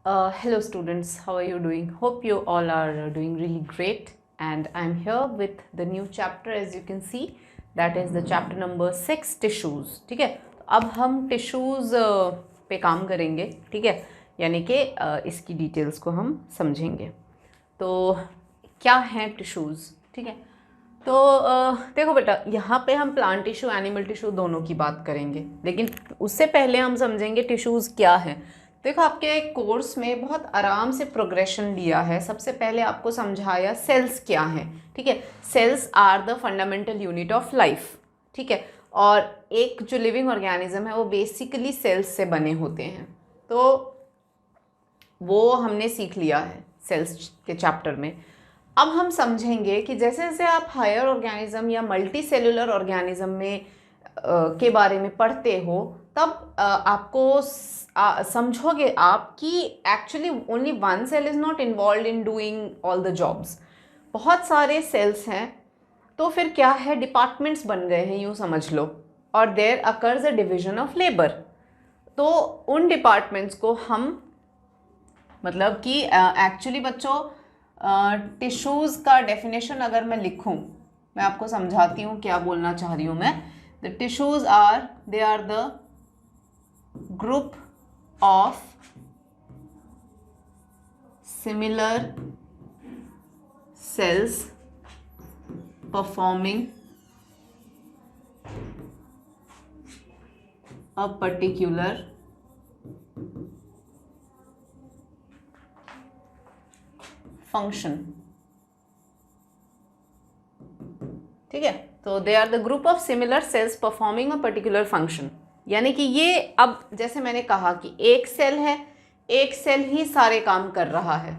Hello students, how are you doing? Hope you all are doing really great, and I'm here with the new chapter. As you can see, that is the chapter number 6, tissues. ठीक है, तो अब हम tissues पे काम करेंगे. ठीक है, यानी कि इसकी डिटेल्स को हम समझेंगे. तो क्या हैं टिश्यूज़? ठीक है, तो देखो बेटा, यहाँ पे हम प्लांट टिश्यू, एनिमल टिश्यू दोनों की बात करेंगे, लेकिन उससे पहले हम समझेंगे टिश्यूज़ क्या हैं. देखो, आपके कोर्स में बहुत आराम से प्रोग्रेशन दिया है. सबसे पहले आपको समझाया सेल्स क्या हैं. ठीक है, cells are the fundamental unit of life. ठीक है, और एक जो लिविंग ऑर्गेनिज्म है वो बेसिकली सेल्स से बने होते हैं. तो वो हमने सीख लिया है सेल्स के चैप्टर में. अब हम समझेंगे कि जैसे जैसे आप हायर ऑर्गेनिज्म या मल्टी सेलुलर ऑर्गेनिज्म में के बारे में पढ़ते हो, तब आपको समझोगे आप कि actually only one cell is not involve in doing all the jobs. बहुत सारे सेल्स हैं, तो फिर क्या है, डिपार्टमेंट्स बन गए हैं, यूँ समझ लो. और there occurs a division of labour. तो उन डिपार्टमेंट्स को हम, मतलब कि एक्चुअली बच्चों, टिश्यूज़ का डेफिनेशन अगर मैं लिखूं, मैं आपको समझाती हूँ क्या बोलना चाह रही हूँ मैं. The tissues are, they are the group of similar cells performing a particular function. ठीक है, तो they are the group of similar cells performing a particular function. यानी कि ये, अब जैसे मैंने कहा कि एक सेल है, एक सेल ही सारे काम कर रहा है.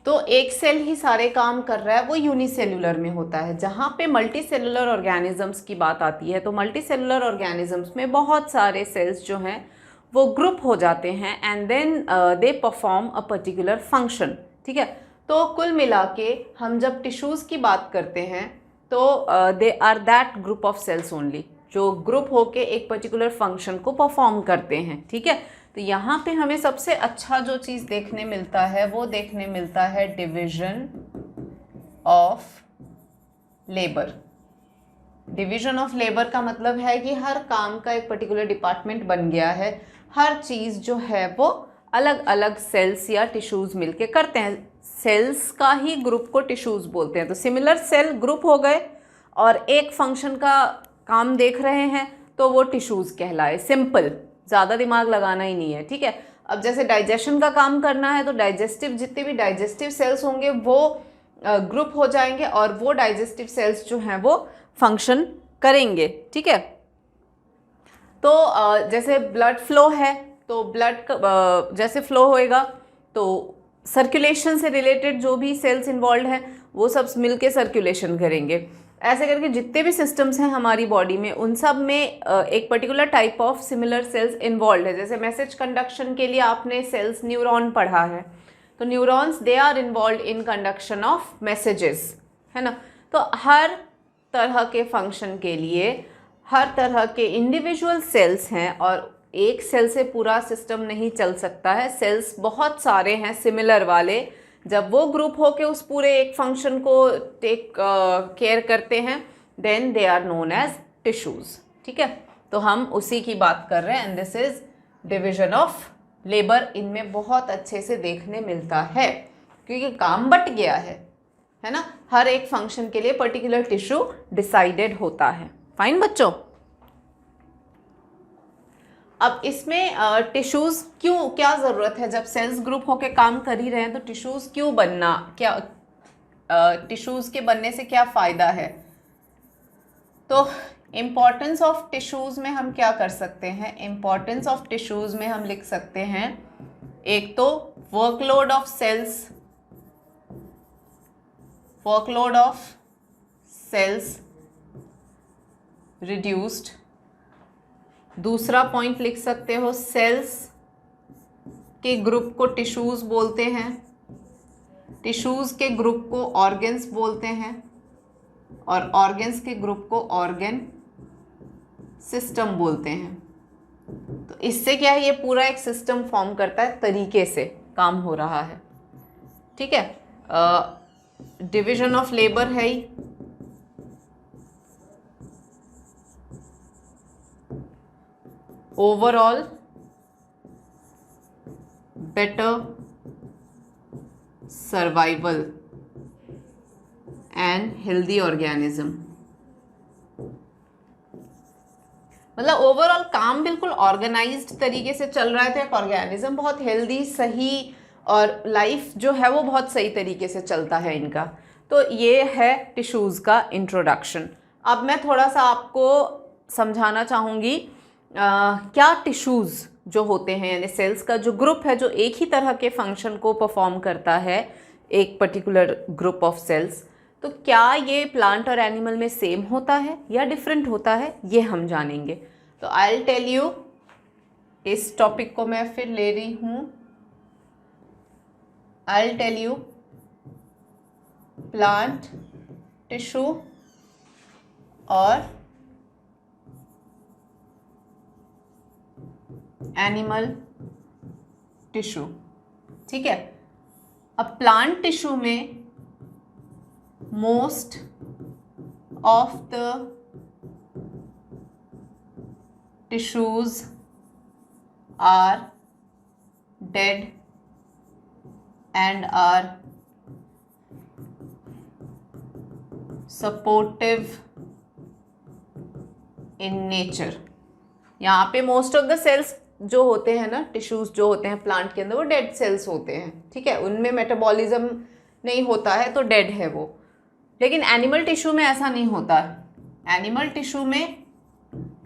तो एक सेल ही सारे काम कर रहा है, वो यूनिसेल्युलर में होता है. जहाँ पे मल्टी सेलुलर ऑर्गेनिजम्स की बात आती है, तो मल्टी सेलुलर ऑर्गेनिजम्स में बहुत सारे सेल्स जो हैं वो ग्रुप हो जाते हैं, and then they perform a particular function. ठीक है, तो कुल मिला के हम जब टिश्यूज़ की बात करते हैं तो they are that group of cells only, जो ग्रुप होके एक पर्टिकुलर फंक्शन को परफॉर्म करते हैं. ठीक है, तो यहाँ पे हमें सबसे अच्छा जो चीज़ देखने मिलता है वो देखने मिलता है division of labour. Division of labour का मतलब है कि हर काम का एक पर्टिकुलर डिपार्टमेंट बन गया है. हर चीज़ जो है वो अलग अलग सेल्स या टिश्यूज़ मिलके करते हैं. सेल्स का ही ग्रुप को टिश्यूज़ बोलते हैं. तो सिमिलर सेल ग्रुप हो गए और एक फंक्शन का काम देख रहे हैं, तो वो टिश्यूज़ कहलाए. सिंपल, ज़्यादा दिमाग लगाना ही नहीं है. ठीक है, अब जैसे डाइजेशन का काम करना है, तो डाइजेस्टिव, जितने भी डाइजेस्टिव सेल्स होंगे वो ग्रुप हो जाएंगे, और वो डाइजेस्टिव सेल्स जो हैं वो फंक्शन करेंगे. ठीक है, तो जैसे ब्लड फ्लो है, तो ब्लड जैसे फ्लो होएगा तो सर्कुलेशन से रिलेटेड जो भी सेल्स इन्वॉल्व हैं वो सब मिलके सर्कुलेशन करेंगे. ऐसे करके जितने भी सिस्टम्स हैं हमारी बॉडी में, उन सब में एक particular type of similar sales involve है. जैसे मैसेज कंडक्शन के लिए आपने सेल्स न्यूरॉन पढ़ा है, तो neurons they are involve in conduction of messages, है ना. तो हर तरह के फंक्शन के लिए हर तरह के इंडिविजुअल सेल्स हैं, और एक सेल से पूरा सिस्टम नहीं चल सकता है. सेल्स बहुत सारे हैं सिमिलर वाले. जब वो ग्रुप होके उस पूरे एक फंक्शन को टेक केयर करते हैं, then they are known as tissues. ठीक है, तो हम उसी की बात कर रहे हैं, and this is division of labour. इनमें बहुत अच्छे से देखने मिलता है, क्योंकि काम बट गया है ना. हर एक फंक्शन के लिए पर्टिकुलर टिश्यू डिसाइडेड होता है. फाइन बच्चों, अब इसमें टिश्यूज़ क्यों, क्या ज़रूरत है, जब सेल्स ग्रुप होके काम कर ही रहे हैं तो टिश्यूज़ क्यों बनना, क्या टिश्यूज़ के बनने से क्या फ़ायदा है. तो इम्पॉर्टेंस ऑफ टिश्यूज़ में हम क्या कर सकते हैं, इम्पॉर्टेंस ऑफ टिश्यूज़ में हम लिख सकते हैं, एक तो workload of cells, workload of cells reduced. दूसरा पॉइंट लिख सकते हो, सेल्स के ग्रुप को टिश्यूज़ बोलते हैं, टिश्यूज़ के ग्रुप को ऑर्गन्स बोलते हैं, और ऑर्गन्स के ग्रुप को ऑर्गन सिस्टम बोलते हैं. तो इससे क्या है, ये पूरा एक सिस्टम फॉर्म करता है, तरीके से काम हो रहा है। ठीक है, डिवीजन ऑफ लेबर है ही, overall better survival and healthy organism. मतलब ओवरऑल काम बिल्कुल ऑर्गेनाइज्ड तरीके से चल रहा है, तो एक ऑर्गेनिज्म बहुत हेल्दी, सही, और लाइफ जो है वो बहुत सही तरीके से चलता है इनका। तो ये है टिश्यूज़ का इंट्रोडक्शन। अब मैं थोड़ा सा आपको समझाना चाहूँगी क्या टिश्यूज़ जो होते हैं, यानी सेल्स का जो ग्रुप है जो एक ही तरह के फंक्शन को परफॉर्म करता है, एक पर्टिकुलर ग्रुप ऑफ सेल्स, तो क्या ये प्लांट और एनिमल में सेम होता है या डिफरेंट होता है, ये हम जानेंगे। तो आई विल टेल यू, इस टॉपिक को मैं फिर ले रही हूँ, I will tell you plant tissue और एनिमल टिश्यू। ठीक है, अब प्लांट टिश्यू में most of the tissues are dead and are supportive in nature। यहाँ पे मोस्ट ऑफ द सेल्स जो होते हैं ना, टिश्यूज जो होते हैं प्लांट के अंदर, वो डेड सेल्स होते हैं। ठीक है, उनमें मेटाबॉलिज्म नहीं होता है, तो डेड है वो। लेकिन एनिमल टिश्यू में ऐसा नहीं होता। एनिमल टिश्यू में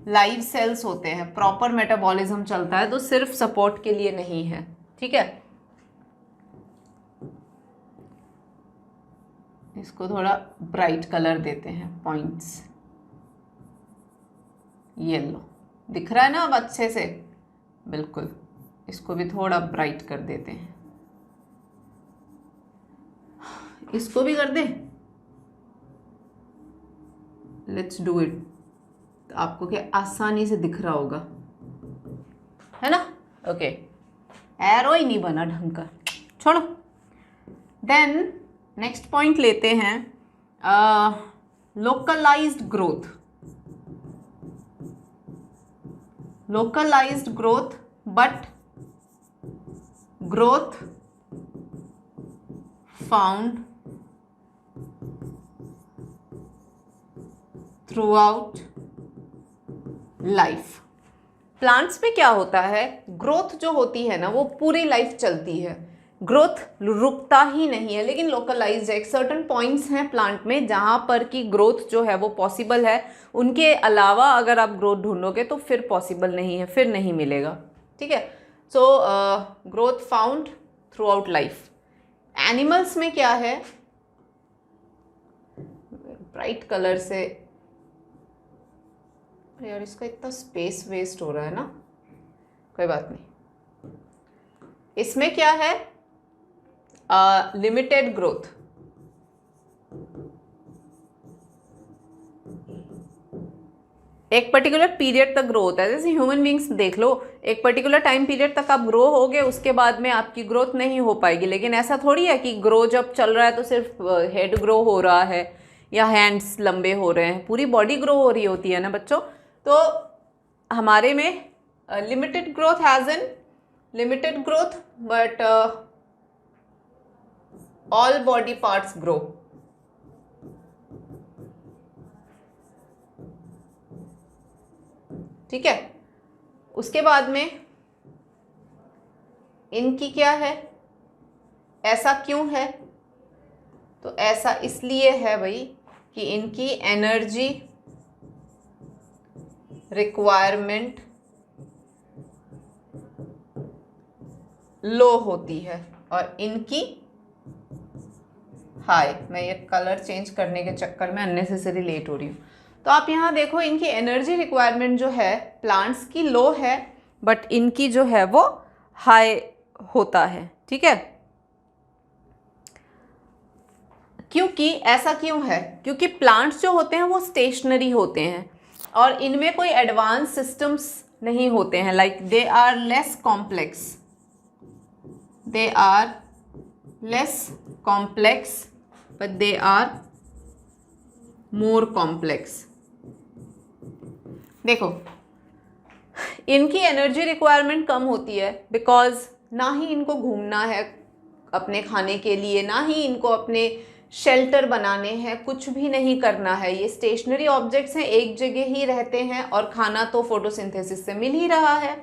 लाइव सेल्स होते हैं, प्रॉपर मेटाबॉलिज्म चलता है, तो सिर्फ सपोर्ट के लिए नहीं है। ठीक है, इसको थोड़ा ब्राइट कलर देते हैं, पॉइंट्स येलो दिख रहा है ना अब अच्छे से, बिल्कुल। इसको भी थोड़ा ब्राइट कर देते हैं, इसको भी कर दे, लेट्स डू इट। तो आपको क्या आसानी से दिख रहा होगा, है ना। ओके, एरो ही नहीं बना ढंग का, छोड़ो। देन नेक्स्ट पॉइंट लेते हैं, localised growth. Localised growth, but growth found throughout life. Plants में क्या होता है, ग्रोथ जो होती है ना वो पूरी लाइफ चलती है, ग्रोथ रुकता ही नहीं है, लेकिन लोकलाइज्ड है। एक सर्टन पॉइंट्स हैं प्लांट में जहाँ पर कि ग्रोथ जो है वो पॉसिबल है, उनके अलावा अगर आप ग्रोथ ढूंढोगे तो फिर पॉसिबल नहीं है, फिर नहीं मिलेगा। ठीक है, so growth found throughout life. Animals में क्या है, ब्राइट कलर से, यार इसका इतना स्पेस वेस्ट हो रहा है ना, कोई बात नहीं। इसमें क्या है, लिमिटेड ग्रोथ। एक पर्टिकुलर पीरियड तक ग्रो होता है, जैसे ह्यूमन बींग्स देख लो, एक पर्टिकुलर टाइम पीरियड तक आप ग्रो होगे, उसके बाद में आपकी ग्रोथ नहीं हो पाएगी। लेकिन ऐसा थोड़ी है कि ग्रो जब चल रहा है तो सिर्फ हेड ग्रो हो रहा है या हैंड्स लंबे हो रहे हैं, पूरी बॉडी ग्रो हो रही होती है ना बच्चों। तो हमारे में limited growth, has an limited growth, but all body parts grow. ठीक है, उसके बाद में इनकी क्या है, ऐसा क्यों है, तो ऐसा इसलिए है भाई कि इनकी एनर्जी रिक्वायरमेंट लो होती है और इनकी हाई। मैं ये कलर चेंज करने के चक्कर में अननेसेसरी लेट हो रही हूँ। तो आप यहाँ देखो, इनकी एनर्जी रिक्वायरमेंट जो है प्लांट्स की लो है, बट इनकी जो है वो हाई होता है। ठीक है, क्योंकि ऐसा क्यों है, क्योंकि प्लांट्स जो होते हैं वो स्टेशनरी होते हैं और इनमें कोई एडवांस सिस्टम्स नहीं होते हैं, like they are less complex, they are less complex but they are more complex. देखो इनकी एनर्जी रिक्वायरमेंट कम होती है बिकॉज ना ही इनको घूमना है अपने खाने के लिए, ना ही इनको अपने शेल्टर बनाने हैं, कुछ भी नहीं करना है। ये स्टेशनरी ऑब्जेक्ट्स हैं, एक जगह ही रहते हैं और खाना तो फोटोसिंथेसिस से मिल ही रहा है,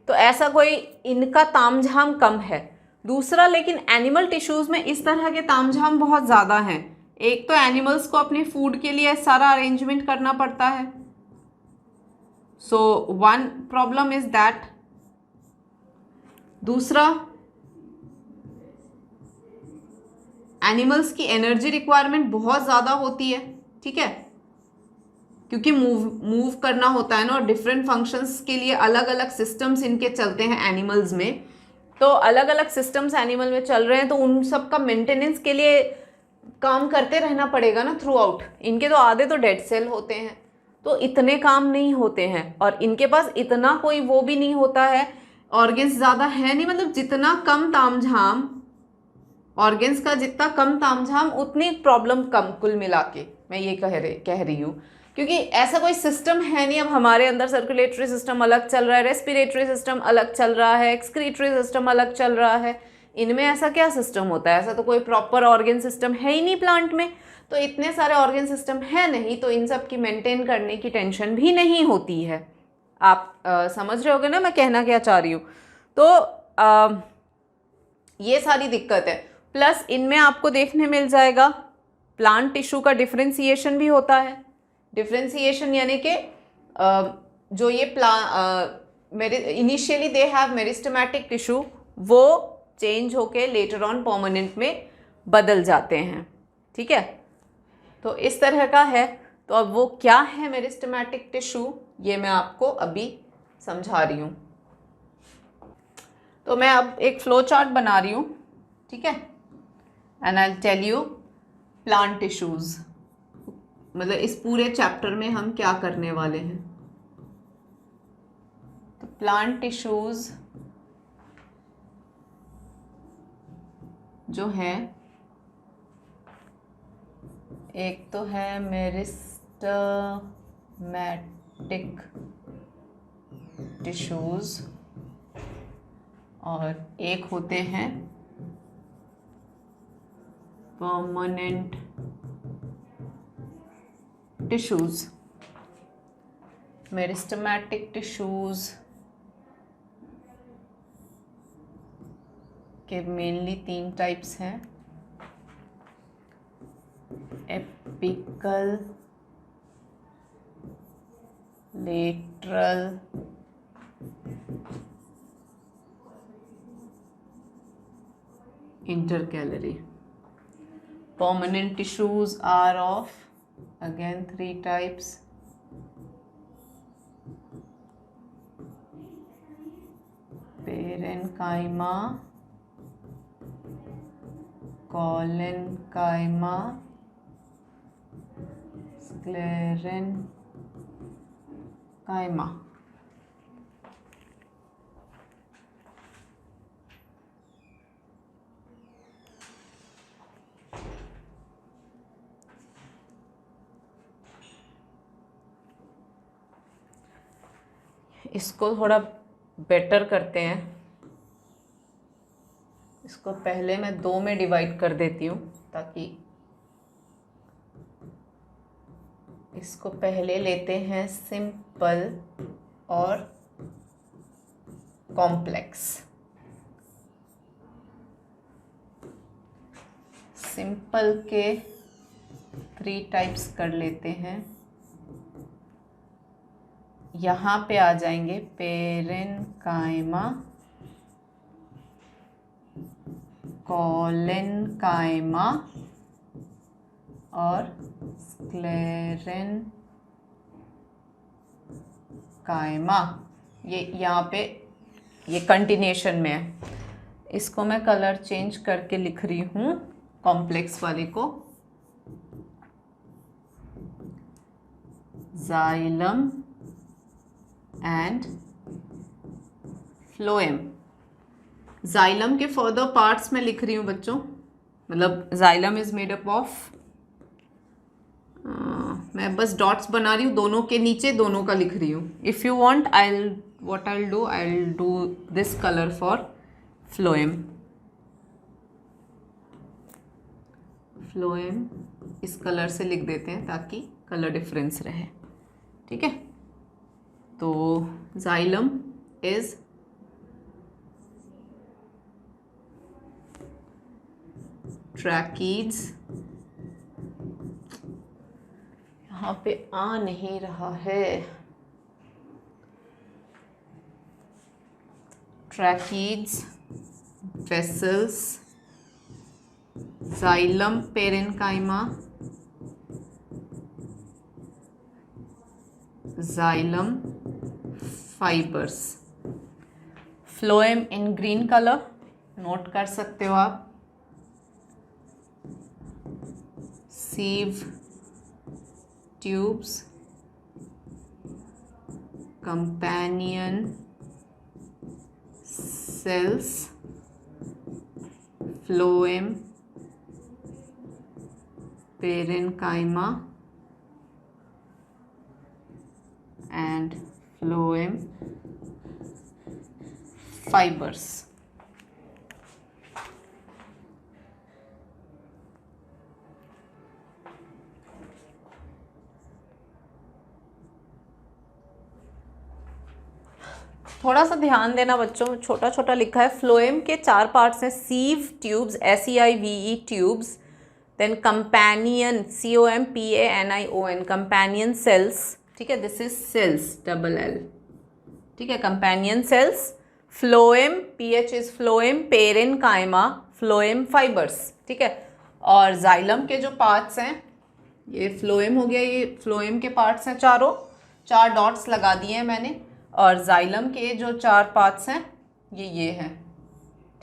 तो ऐसा कोई इनका तामझाम कम है। दूसरा, लेकिन एनिमल टिश्यूज़ में इस तरह के तामझाम बहुत ज़्यादा हैं। एक तो एनिमल्स को अपने फूड के लिए सारा अरेंजमेंट करना पड़ता है, so one problem is that. दूसरा, एनिमल्स की एनर्जी रिक्वायरमेंट बहुत ज़्यादा होती है, ठीक है, क्योंकि मूव करना होता है ना, और डिफरेंट फंक्शंस के लिए अलग अलग सिस्टम्स इनके चलते हैं एनिमल्स में। तो अलग अलग सिस्टम्स एनिमल में चल रहे हैं तो उन सब का मेंटेनेंस के लिए काम करते रहना पड़ेगा ना थ्रू आउट। इनके तो आधे तो डेड सेल होते हैं, तो इतने काम नहीं होते हैं, और इनके पास इतना कोई वो भी नहीं होता है, ऑर्गेन्स ज़्यादा है नहीं, मतलब जितना कम तामझाम, ऑर्गेन्स का जितना कम तामझाम उतनी प्रॉब्लम कम, कुल मिला के मैं ये कह रही हूँ। क्योंकि ऐसा कोई सिस्टम है नहीं, अब हमारे अंदर सर्कुलेटरी सिस्टम अलग चल रहा है, रेस्पिरेटरी सिस्टम अलग चल रहा है, एक्सक्रीटरी सिस्टम अलग चल रहा है, इनमें ऐसा क्या सिस्टम होता है? ऐसा तो कोई प्रॉपर ऑर्गेन सिस्टम है ही नहीं प्लांट में। तो इतने सारे ऑर्गेन सिस्टम है नहीं, तो इन सब की मेंटेन करने की टेंशन भी नहीं होती है। आप समझ रहे होगे ना मैं कहना क्या चाह रही हूँ। तो ये सारी दिक्कत है। प्लस इनमें आपको देखने मिल जाएगा प्लांट टिश्यू का डिफ्रेंसिएशन भी होता है। डिफ्रेंसिएशन यानी कि जो ये initially they have meristematic tissue, वो चेंज होके लेटर ऑन परमानेंट में बदल जाते हैं, ठीक है। तो इस तरह का है। तो अब वो क्या है मेरिस्टेमेटिक टिश्यू, ये मैं आपको अभी समझा रही हूँ। तो मैं अब एक फ्लो चार्ट बना रही हूँ, ठीक है, and I tell you plant tissues, मतलब इस पूरे चैप्टर में हम क्या करने वाले हैं। तो प्लांट टिश्यूज जो है, एक तो है मेरिस्टेमेटिक टिश्यूज और एक होते हैं परमानेंट टिश्यूज। मेरिस्टेमेटिक टिश्यूज के मेनली 3 टाइप्स हैं, apical, lateral, intercalary. Permanent tissues are of again 3 types: parenchyma, collenchyma, sclerenchyma. इसको थोड़ा बेटर करते हैं, इसको पहले मैं 2 में डिवाइड कर देती हूँ, ताकि इसको पहले लेते हैं सिंपल और कॉम्प्लेक्स। सिंपल के 3 टाइप्स कर लेते हैं। यहाँ पे आ जाएंगे पेरेनकाइमा, कॉलेनकाइमा और स्क्लेरेनकाइमा। ये यहाँ पे ये कंटिन्यूशन में है। इसको मैं कलर चेंज करके लिख रही हूँ, कॉम्प्लेक्स वाले को जाइलम एंड फ्लोएम। जाइलम के फर्दर पार्ट्स में लिख रही हूँ बच्चों, मतलब xylem is made up of, मैं बस डॉट्स बना रही हूँ, दोनों के नीचे दोनों का लिख रही हूँ। If you want what I will do this colour for phloem. Phloem इस कलर से लिख देते हैं ताकि कलर डिफरेंस रहे, ठीक है। तो जाइलम इज ट्रैकीड्स, यहाँ पे आ नहीं रहा है, tracheids vessels xylem parenchyma xylem fibres. Phloem इन ग्रीन कलर नोट कर सकते हो आप। Sieve tubes, companion cells, phloem parenchyma and phloem fibers। थोड़ा सा ध्यान देना बच्चों, छोटा छोटा लिखा है। फ्लोएम के 4 पार्ट्स हैं, sieve tubes SEIVE tubes, then companion COMPANION companion cells, ठीक है, दिस इज सेल्स LL, ठीक है, companion cells. Phloem PH is phloem parenchyma phloem fibres, ठीक है। और जाइलम के जो पार्ट्स हैं, ये फ्लोएम हो गया, ये फ्लोएम के पार्ट्स हैं चारों, 4 डॉट्स लगा दिए हैं मैंने। और जाइलम के जो 4 पार्ट्स हैं ये हैं,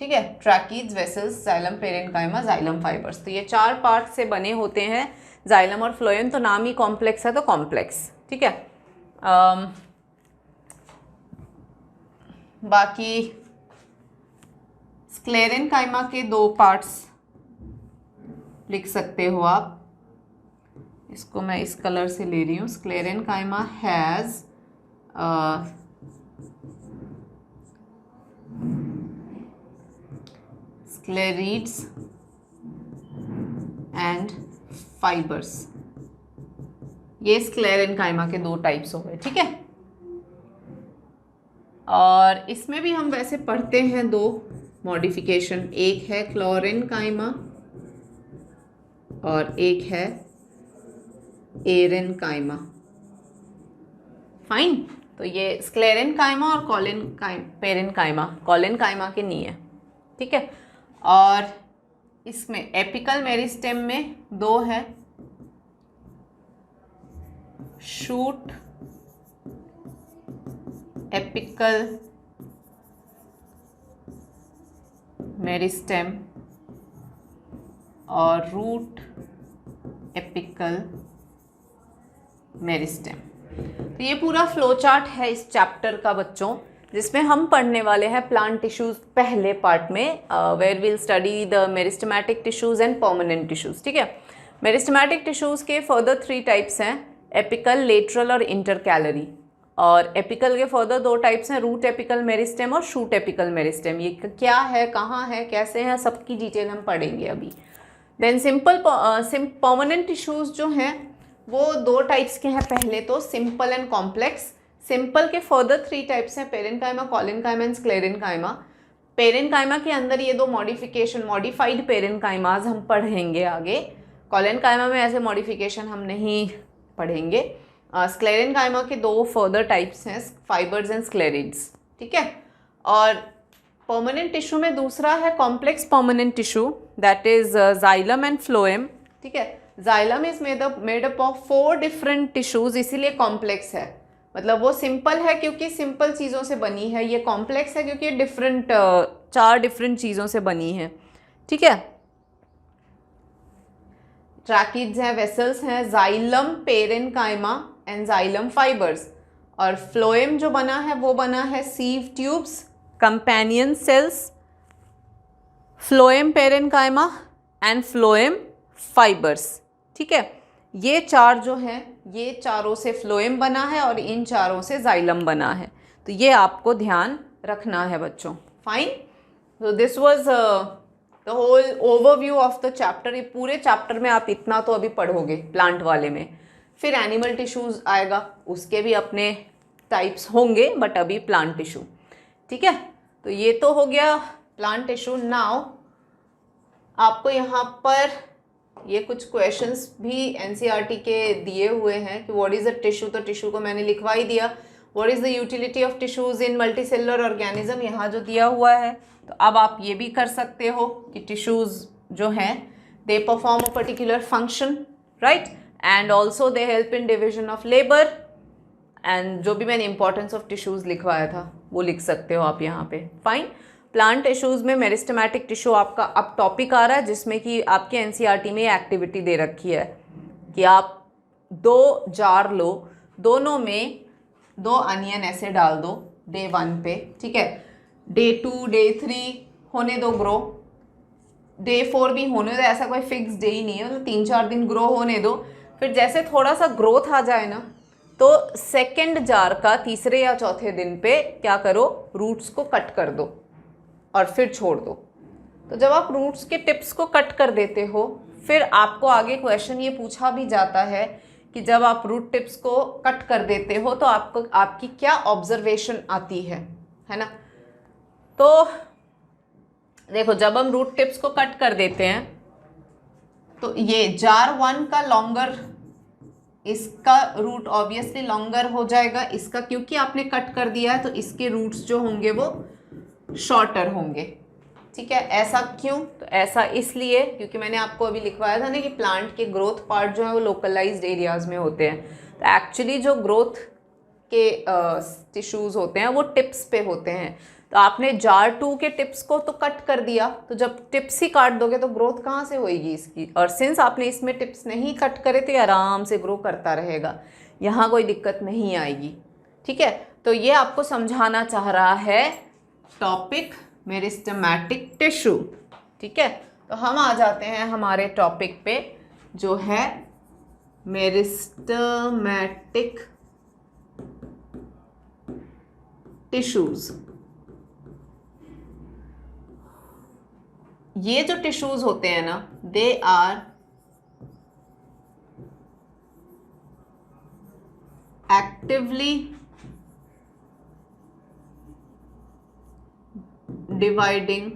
ठीक है, tracheids vessels xylem parenchyma xylem fibres. तो ये 4 पार्ट से बने होते हैं जाइलम और फ्लोएम, तो नाम ही कॉम्प्लेक्स है तो कॉम्प्लेक्स, ठीक है। बाकी स्क्लेरेन्काइमा के 2 पार्ट्स लिख सकते हो आप, इसको मैं इस कलर से ले रही हूँ। Sclerenchyma has sclereids and fibres. ये स्क्लेरेन्काइमा के 2 टाइप्स हो गए, ठीक है। और इसमें भी हम वैसे पढ़ते हैं 2 मॉडिफिकेशन, एक है क्लोरेन्काइमा और एक है एरेन्काइमा। फाइन, तो ये स्क्लेरेन्काइमा और पेरेन्काइमा, कॉलेन्काइमा के नहीं है, ठीक है। और इसमें एपिकल मेरिस्टेम में 2 है, शूट एपिकल मेरिस्टेम और रूट एपिकल मेरिस्टेम। तो ये पूरा फ्लो चार्ट है इस चैप्टर का बच्चों, जिसमें हम पढ़ने वाले हैं प्लांट टिश्यूज पहले पार्ट में, where will study the meristematic tissues and permanent tissues, ठीक है। मेरिस्टेमेटिक टिश्यूज के फर्दर 3 टाइप्स हैं, एपिकल, लेटरल और इंटरकैलरी। और एपिकल के फर्दर 2 टाइप्स हैं, रूट एपिकल मेरिस्टेम और शूट एपिकल मेरिस्टेम। ये क्या है, कहाँ है, कैसे हैं, सबकी डिटेल हम पढ़ेंगे अभी। देन परमानेंट टिश्यूज जो हैं वो 2 टाइप्स के हैं, पहले तो सिंपल एंड कॉम्प्लेक्स। सिंपल के फर्दर 3 टाइप्स हैं, पेरेन्काइमा, कॉलेन्काइमा एंड स्क्लेरेन्काइमा। पेरेन्काइमा के अंदर ये 2 मॉडिफिकेशन, मॉडिफाइड पेरेन्काइमाज हम पढ़ेंगे आगे। कॉलेन्काइमा में ऐसे मॉडिफिकेशन हम नहीं पढ़ेंगे। स्क्लेरेन्काइमा के 2 फर्दर टाइप्स हैं, फाइबर्स एंड स्क्लेरिड्स, ठीक है। और परमानेंट टिश्यू में दूसरा है complex permanent tissue, that is xylem and phloem, ठीक है। Xylem is made up of 4 different tissues, इसीलिए कॉम्प्लेक्स है। मतलब वो सिंपल है क्योंकि सिंपल चीज़ों से बनी है, ये कॉम्प्लेक्स है क्योंकि डिफरेंट 4 डिफरेंट चीज़ों से बनी है, ठीक है। ट्रैकीड्स हैं, वेसल्स हैं, xylem parenchyma and xylem fibres. और फ्लोएम जो बना है वो बना है sieve tubes, companion cells, phloem parenchyma and phloem fibres. ठीक है, ये चार जो हैं, ये चारों से फ्लोएम बना है और इन चारों से जाइलम बना है। तो ये आपको ध्यान रखना है बच्चों। फाइन, तो this was the whole overview of the chapter. ये पूरे चैप्टर में आप इतना तो अभी पढ़ोगे प्लांट वाले में। फिर एनिमल टिश्यूज आएगा, उसके भी अपने टाइप्स होंगे, बट अभी प्लांट टिश्यू। ठीक है, तो ये तो हो गया प्लांट टिश्यू। नाउ आपको यहाँ पर ये कुछ क्वेश्चंस भी एनसीईआरटी के दिए हुए हैं कि व्हाट इज अ टिश्यू। तो टिश्यू को मैंने लिखवा ही दिया। What is the utility of tissues in multicellular organism, यहाँ जो दिया हुआ है। तो अब आप ये भी कर सकते हो कि टिश्यूज जो हैं दे perform a particular function, right, and also they help in division of labour. And जो भी मैंने इंपॉर्टेंस ऑफ टिश्यूज लिखवाया था वो लिख सकते हो आप यहाँ पे। फाइन, प्लांट टिश्यूज में मेरिस्टेमेटिक टिश्यू आपका अब टॉपिक आ रहा है, जिसमें कि आपके एनसीईआरटी में एक्टिविटी दे रखी है कि आप 2 जार लो, दोनों में 2 अनियन ऐसे डाल दो डे 1 पे। ठीक है, डे 2 डे 3 होने दो ग्रो, डे 4 भी होने दो, ऐसा कोई फिक्स डे ही नहीं है, मतलब 3-4 दिन ग्रो होने दो। फिर जैसे थोड़ा सा ग्रोथ आ जाए ना, तो सेकेंड जार का तीसरे या चौथे दिन पे क्या करो, रूट्स को कट कर दो और फिर छोड़ दो। तो जब आप रूट्स के टिप्स को कट कर देते हो, फिर आपको आगे क्वेश्चन ये पूछा भी जाता है कि जब आप रूट टिप्स को कट कर देते हो तो आपको आपकी क्या ऑब्जर्वेशन आती है ना। तो देखो, जब हम रूट टिप्स को कट कर देते हैं तो ये जार 1 का लॉन्गर, इसका रूट ऑब्वियसली लॉन्गर हो जाएगा इसका, क्योंकि आपने कट कर दिया है तो इसके रूट्स जो होंगे वो शॉर्टर होंगे। ठीक है, ऐसा क्यों? तो ऐसा इसलिए क्योंकि मैंने आपको अभी लिखवाया था ना कि प्लांट के ग्रोथ पार्ट जो है वो लोकलाइज्ड एरियाज में होते हैं। तो एक्चुअली जो ग्रोथ के टिश्यूज़ होते हैं वो टिप्स पे होते हैं। तो आपने जार 2 के टिप्स को तो कट कर दिया, तो जब टिप्स ही काट दोगे तो ग्रोथ कहाँ से होएगी इसकी। और सिंस आपने इसमें टिप्स नहीं कट करे तो ये आराम से ग्रो करता रहेगा, यहाँ कोई दिक्कत नहीं आएगी। ठीक है, तो ये आपको समझाना चाह रहा है टॉपिक मेरिस्टेमेटिक टिश्यू। ठीक है, तो हम आ जाते हैं हमारे टॉपिक पे जो है मेरिस्टेमेटिक टिश्यूज। ये जो टिश्यूज होते हैं ना, they are actively dividing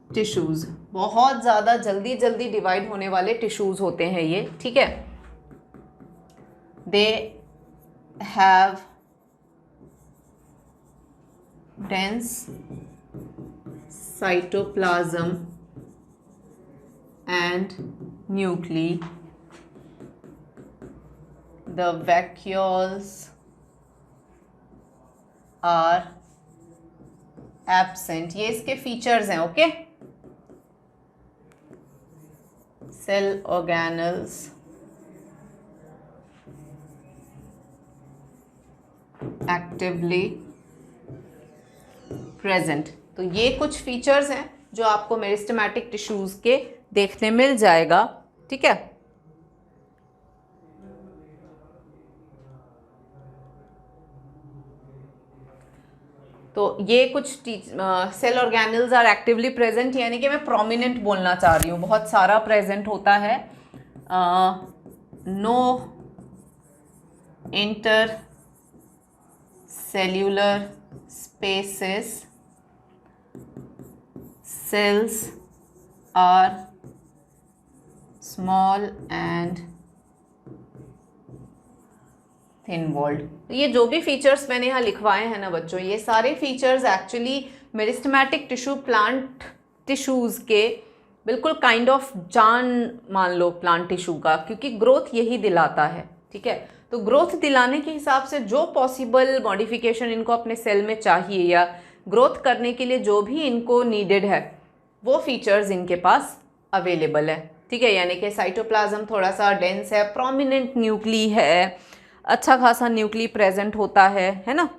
tissues, बहुत ज़्यादा जल्दी जल्दी डिवाइड होने वाले टिश्यूज होते हैं ये। ठीक है, they have dense cytoplasm and nuclei. The vacuoles are absent. ये इसके फीचर्स हैं। Okay, cell organelles actively present. तो ये कुछ फीचर्स हैं जो आपको मेरिस्टेमेटिक टिश्यूज के देखने मिल जाएगा। ठीक है, तो ये कुछ cell organelles are actively present, यानी कि मैं प्रोमिनेंट बोलना चाह रही हूँ, बहुत सारा प्रेजेंट होता है। No intercellular spaces, cells are small and thin walled। तो ये जो भी फीचर्स मैंने यहाँ लिखवाए हैं ना बच्चों, ये सारे features actually meristematic tissue plant tissues के बिल्कुल काइंड ऑफ जान मान लो प्लांट टिश्यू का, क्योंकि ग्रोथ यही दिलाता है। ठीक है, तो ग्रोथ दिलाने के हिसाब से जो पॉसिबल मॉडिफिकेशन इनको अपने सेल में चाहिए या ग्रोथ करने के लिए जो भी इनको नीडेड है वो फीचर्स इनके पास अवेलेबल है। ठीक है, यानी कि साइटोप्लाज्म थोड़ा सा डेंस है, प्रोमिनेंट न्यूक्ली है, अच्छा खासा न्यूक्ली प्रेजेंट होता है ना।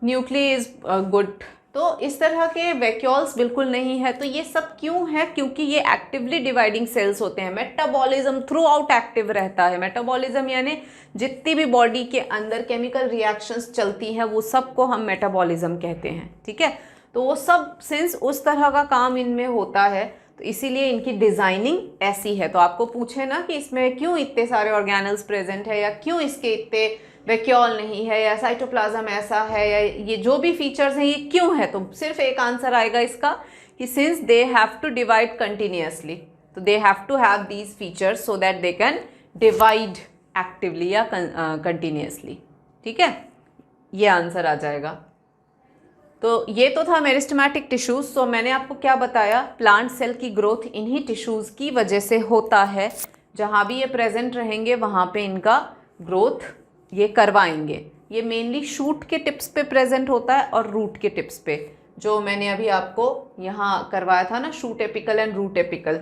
Nuclei is good. तो इस तरह के वैक्यूल्स बिल्कुल नहीं है। तो ये सब क्यों है? क्योंकि ये एक्टिवली डिवाइडिंग सेल्स होते हैं। मेटाबॉलिज्म थ्रू आउट एक्टिव रहता है। मेटाबॉलिज्म यानी जितनी भी बॉडी के अंदर केमिकल रिएक्शंस चलती हैं वो सब को हम मेटाबॉलिज्म कहते हैं, ठीक है। तो वो सब सिंस उस तरह का काम इनमें होता है तो इसीलिए इनकी डिज़ाइनिंग ऐसी है। तो आपको पूछे ना कि इसमें क्यों इतने सारे ऑर्गेनल्स प्रेजेंट है, या क्यों इसके इतने वैक्यूल नहीं है, या साइटोप्लाज्म ऐसा है, या ये जो भी फीचर्स हैं ये क्यों है, तो सिर्फ एक आंसर आएगा इसका कि since they have to divide continuously, तो they have to have these features so that they can divide actively या कंटिन्यूअसली, ठीक है। ये आंसर आ जाएगा। तो ये तो था मेरिस्टेमेटिक टिश्यूज। सो मैंने आपको क्या बताया, प्लांट सेल की ग्रोथ इन्हीं टिश्यूज की वजह से होता है। जहाँ भी ये प्रेजेंट रहेंगे वहाँ पे इनका ग्रोथ ये करवाएंगे। ये मेनली शूट के टिप्स पे प्रेजेंट होता है और रूट के टिप्स पे, जो मैंने अभी आपको यहाँ करवाया था ना, shoot apical and root apical.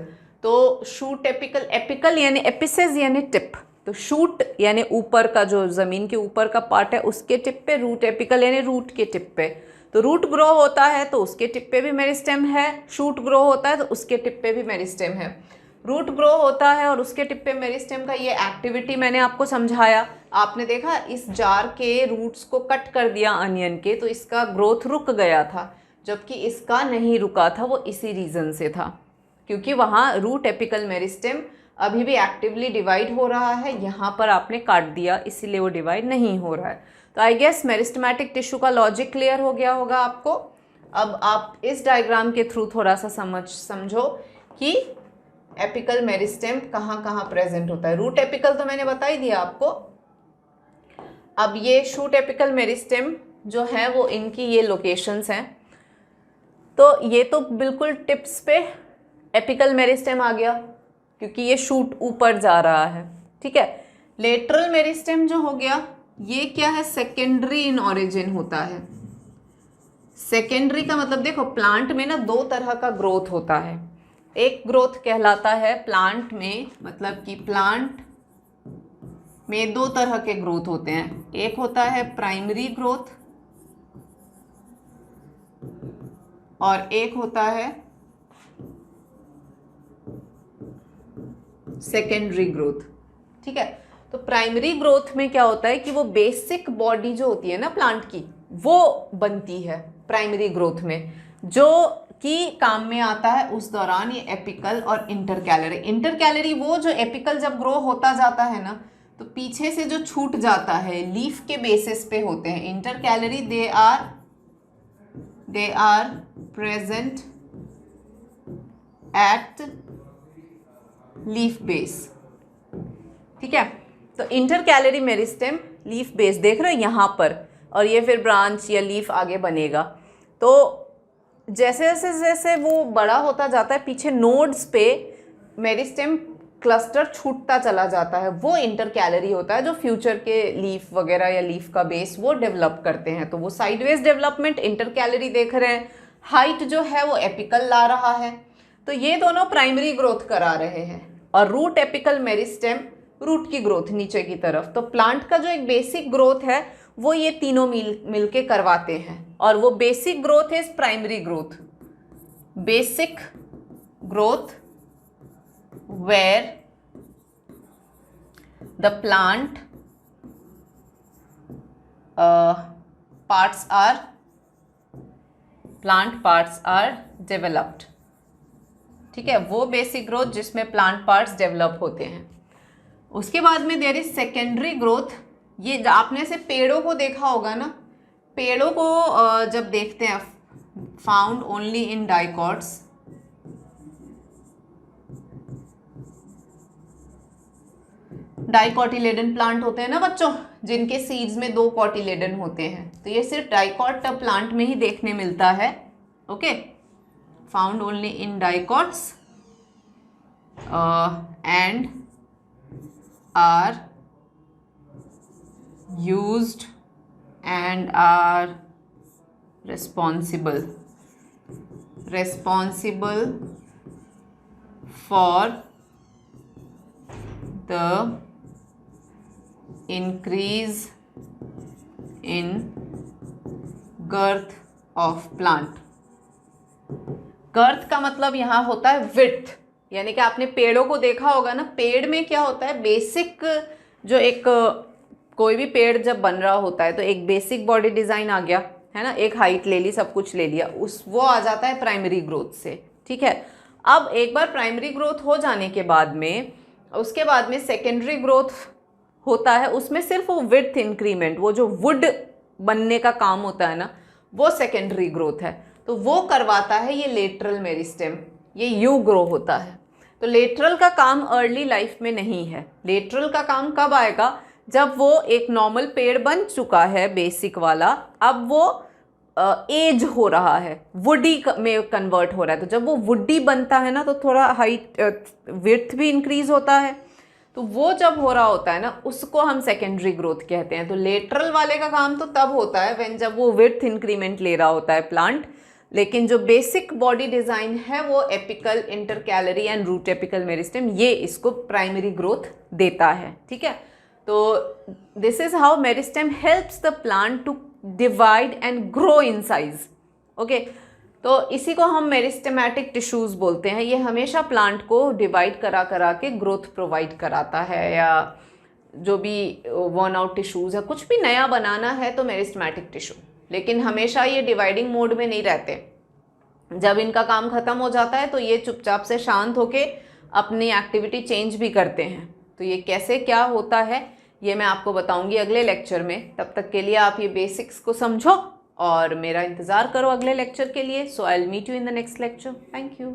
तो शूट एपिकल, एपिकल यानी एपिसेस यानी टिप, तो शूट यानी ऊपर का जो ज़मीन के ऊपर का पार्ट है उसके टिप पे, रूट एपिकल यानी रूट के टिप पे। तो रूट ग्रो होता है तो उसके टिप पे भी मेरिस्टेम है, शूट ग्रो होता है तो उसके टिप पे भी मेरिस्टेम है। रूट ग्रो होता है और उसके टिप पे मेरिस्टेम का ये एक्टिविटी मैंने आपको समझाया। आपने देखा इस जार के रूट्स को कट कर दिया अनियन के, तो इसका ग्रोथ रुक गया था, जबकि इसका नहीं रुका था। वो इसी रीज़न से था क्योंकि वहाँ रूट एपिकल मेरिस्टेम अभी भी एक्टिवली डिवाइड हो रहा है, यहाँ पर आपने काट दिया इसीलिए वो डिवाइड नहीं हो रहा है। तो आई गेस मेरिस्टेमेटिक टिश्यू का लॉजिक क्लियर हो गया होगा आपको। अब आप इस डायग्राम के थ्रू थोड़ा सा समझो कि एपिकल मेरिस्टेम कहाँ कहाँ प्रेजेंट होता है। रूट एपिकल तो मैंने बता ही दिया आपको। अब ये शूट एपिकल मेरिस्टेम जो है वो इनकी ये लोकेशंस हैं। तो ये तो बिल्कुल टिप्स पे एपिकल मेरिस्टेम आ गया क्योंकि ये शूट ऊपर जा रहा है, ठीक है। लेटरल मेरिस्टेम जो हो गया ये क्या है, सेकेंडरी इन ऑरिजिन होता है। सेकेंडरी का मतलब देखो प्लांट में ना दो तरह का ग्रोथ होता है। एक ग्रोथ कहलाता है प्लांट में, मतलब कि प्लांट में दो तरह के ग्रोथ होते हैं। एक होता है प्राइमरी ग्रोथ और एक होता है सेकेंडरी ग्रोथ, ठीक है। तो प्राइमरी ग्रोथ में क्या होता है कि वो बेसिक बॉडी जो होती है ना प्लांट की वो बनती है प्राइमरी ग्रोथ में, जो कि काम में आता है उस दौरान ये एपिकल और इंटरकैलरी। इंटरकैलरी वो जो एपिकल जब ग्रो होता जाता है ना तो पीछे से जो छूट जाता है लीफ के बेसिस पे होते हैं। Intercalary they are present at leaf base, ठीक है। तो इंटरकैलरी मेरिस्टेम लीफ बेस देख रहे हो यहाँ पर, और ये फिर ब्रांच या लीफ आगे बनेगा। तो जैसे जैसे जैसे वो बड़ा होता जाता है पीछे नोड्स पे मेरिस्टेम क्लस्टर छूटता चला जाता है, वो इंटरकैलरी होता है जो फ्यूचर के लीफ वगैरह या लीफ का बेस वो डेवलप करते हैं। तो वो साइडवेज डेवलपमेंट इंटरकैलरी देख रहे हैं, हाइट जो है वो एपिकल ला रहा है। तो ये दोनों प्राइमरी ग्रोथ करा रहे हैं और रूट एपिकल मेरिस्टेम रूट की ग्रोथ नीचे की तरफ। तो प्लांट का जो एक बेसिक ग्रोथ है वो ये तीनों मिल के करवाते हैं, और वो बेसिक ग्रोथ है primary growth. Basic growth where the plant parts are developed, ठीक है। वो बेसिक ग्रोथ जिसमें प्लांट पार्ट्स डेवलप होते हैं। उसके बाद में देयर इज सेकेंडरी ग्रोथ। ये आपने से पेड़ों को देखा होगा ना, पेड़ों को जब देखते हैं found only in dicots, dicotyledon plant होते हैं ना बच्चों, जिनके सीड्स में दो कॉटिलेडन होते हैं। तो ये सिर्फ डाइकॉट प्लांट में ही देखने मिलता है, okay. Found only in dicots and are used and are responsible for the increase in girth of plant. Girth का मतलब यहाँ होता है विड्थ, यानी कि आपने पेड़ों को देखा होगा ना, पेड़ में क्या होता है, बेसिक जो एक कोई भी पेड़ जब बन रहा होता है तो एक बेसिक बॉडी डिज़ाइन आ गया है ना, एक हाइट ले ली, सब कुछ ले लिया, वो आ जाता है प्राइमरी ग्रोथ से, ठीक है। अब एक बार प्राइमरी ग्रोथ हो जाने के बाद में, उसके बाद में सेकेंडरी ग्रोथ होता है, उसमें सिर्फ वो विड्थ इंक्रीमेंट, वो जो वुड बनने का काम होता है ना, वो सेकेंडरी ग्रोथ है, तो वो करवाता है ये लेटरल मेरिस्टेम, ये यू ग्रो होता है। तो लेटरल का काम अर्ली लाइफ में नहीं है, लेटरल का काम कब आएगा, जब वो एक नॉर्मल पेड़ बन चुका है बेसिक वाला, अब वो एज हो रहा है, वुडी में कन्वर्ट हो रहा है, तो जब वो वुडी बनता है ना तो थोड़ा हाइट विड्थ भी इंक्रीज होता है, तो वो जब हो रहा होता है ना उसको हम सेकेंडरी ग्रोथ कहते हैं। तो लेटरल वाले का काम तो तब होता है व्हेन जब वो विड्थ इंक्रीमेंट ले रहा होता है प्लांट, लेकिन जो बेसिक बॉडी डिज़ाइन है वो apical, intercalary and root apical meristem, ये इसको प्राइमरी ग्रोथ देता है, ठीक है। तो this is how meristem helps the plant to divide and grow in size, okay. तो इसी को हम मेरिस्टेमेटिक टिश्यूज बोलते हैं, ये हमेशा प्लांट को डिवाइड करा करा के ग्रोथ प्रोवाइड कराता है, या जो भी वर्न आउट टिश्यूज है, कुछ भी नया बनाना है तो मेरिस्टेमेटिक टिश्यू, लेकिन हमेशा ये डिवाइडिंग मोड में नहीं रहते। जब इनका काम खत्म हो जाता है तो ये चुपचाप से शांत होके अपनी एक्टिविटी चेंज भी करते हैं। तो ये कैसे क्या होता है ये मैं आपको बताऊंगी अगले लेक्चर में। तब तक के लिए आप ये बेसिक्स को समझो और मेरा इंतज़ार करो अगले लेक्चर के लिए। So I will meet you in the next lecture. Thank you.